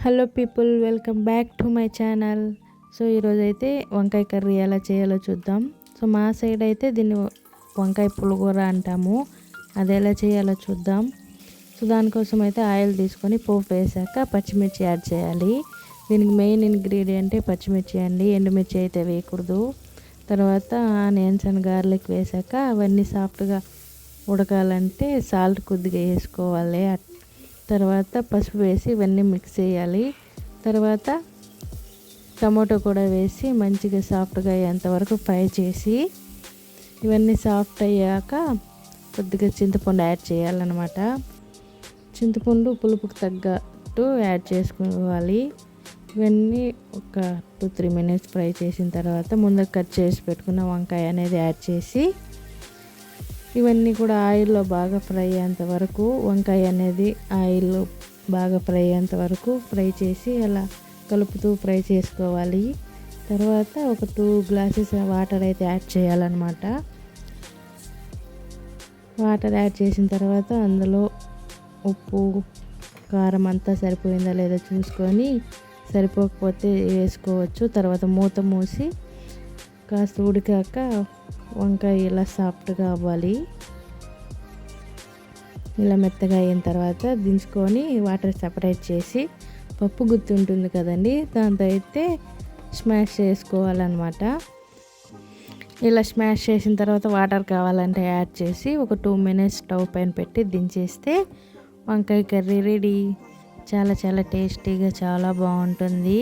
Hello people, welcome back to my channel. So ఈరోజైతే వంకాయ curry ఎలా చేయాలో చూద్దాం. సో మా సైడ్ అయితే దీన్ని వంకాయ పులిహోర అంటాము. అది ఎలా చేయాలో చూద్దాం. సో దానికోసం అయితే ఆయిల్ తీసుకొని పోపు వేసాక పచ్చిమిర్చి యాడ్ చేయాలి. దీనికి మెయిన్ ఇంగ్రీడియంటే పచ్చిమిర్చి అండి, ఎండుమిర్చి అయితే వేయకూడదు. తర్వాత ఆనియన్స్ అండ్ గార్లిక్ వేసాక అవన్నీ సాఫ్ట్గా ఉడకాలంటే సాల్ట్ కొద్దిగా వేసుకోవాలి. తర్వాత పసుపు వేసి ఇవన్నీ మిక్స్ చేయాలి. తర్వాత టమాటో కూడా వేసి మంచిగా సాఫ్ట్గా అయ్యేంతవరకు ఫ్రై చేసి ఇవన్నీ సాఫ్ట్ అయ్యాక కొద్దిగా చింతపండు యాడ్ చేయాలన్నమాట. చింతపండు పులుపుకి తగ్గట్టు యాడ్ చేసుకోవాలి. ఇవన్నీ ఒక 2-3 మినిట్స్ ఫ్రై చేసిన తర్వాత ముందు కట్ చేసి పెట్టుకున్న వంకాయ అనేది యాడ్ చేసి ఇవన్నీ కూడా ఆయిల్లో బాగా ఫ్రై అయ్యేంత వరకు, వంకాయ అనేది ఆయిల్లో బాగా ఫ్రై అయ్యేంత వరకు ఫ్రై చేసి అలా కలుపుతూ ఫ్రై చేసుకోవాలి. తర్వాత ఒక 2 గ్లాసెస్ వాటర్ అయితే యాడ్ చేయాలన్నమాట. వాటర్ యాడ్ చేసిన తర్వాత అందులో ఉప్పు కారం అంతా సరిపోయిందా లేదా చూసుకొని, సరిపోకపోతే వేసుకోవచ్చు. తర్వాత మూత మూసి కాస్త ఉడికాక వంకాయ ఇలా సాఫ్ట్గా అవ్వాలి. ఇలా మెత్తగా అయిన తర్వాత దించుకొని వాటర్ సపరేట్ చేసి పప్పు గుత్తి ఉంటుంది కదండి, దాంతో అయితే స్మాష్ చేసుకోవాలన్నమాట. ఇలా స్మాష్ చేసిన తర్వాత వాటర్ కావాలంటే యాడ్ చేసి ఒక 2 మినిట్స్ స్టవ్ పైన పెట్టి దించేస్తే వంకాయ కర్రీ రెడీ. చాలా చాలా టేస్టీగా చాలా బాగుంటుంది.